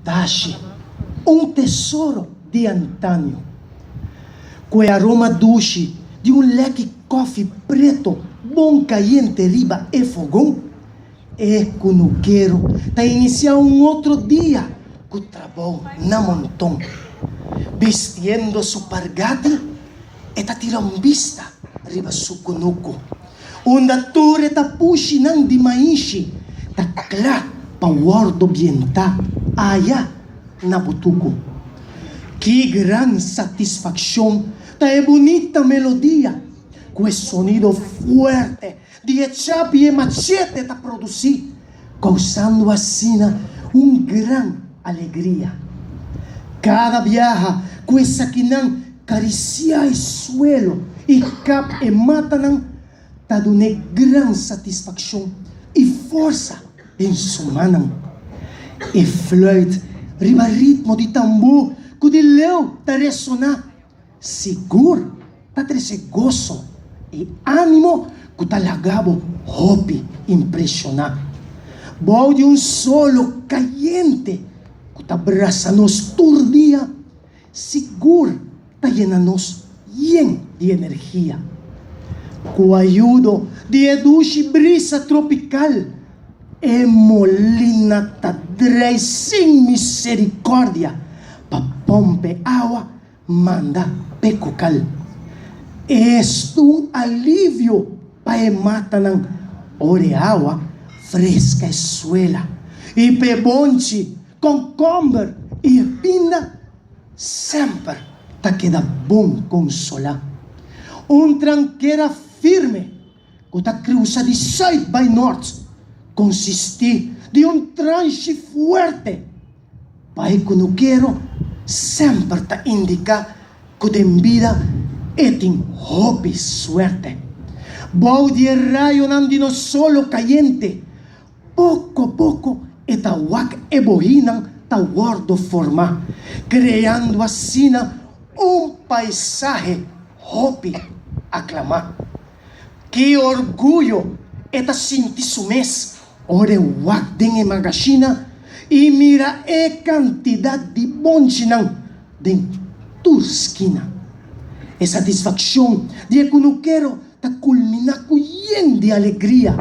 Dashi, um tesouro de antanho, com o aroma doce de um leque coffee preto, bom caliente riba e fogão, é quando quero iniciar um outro dia com o trabalho na montão, vestindo supargati e tirando vista riba sukunuko, onde a torre puxi nang di maishi, clá pa wardo bienta, aya na butuko. Que gran satisfação, é bonita melodia, com esse sonido fuerte de chape e machete produzir, causando assim gran alegria. Cada viaja com essa que não caricia o suelo e cap e mata não, dando gran satisfação e força em sua mão. E flöjt riba ritmo de tambor que de leu ressonar, seguro trece gozo e ânimo que lagabo hope impressionar. Bom de solo caliente que abraça nos todo dia, seguro llena nos bien de energia. Com a ajuda de eduche brisa tropical, e molina tadrei sem misericórdia, pa pompe água manda pecocal. Esto alívio para mata não ore água fresca e suela, e pebonche, concomber e pinda sempre queda bom consolar. Tranqueira firme que cruza de side by north consiste de tranche fuerte, para que não quero sempre indicar que tem vida e tem hope suerte. Bom de raio não de no solo caliente, pouco a pouco wak e bohinan guardo formar, criando assim paisaje hope aclamar. Que orgulho sinti sumes, ore wak den e magazina e mira quantidade de bonchinang den turskina. E satisfação de que não quero culminar com de alegria.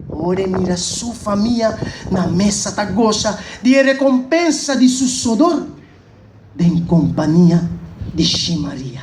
Ore mira sua família na mesa goza de recompensa de su sudor, de companhia de Maria.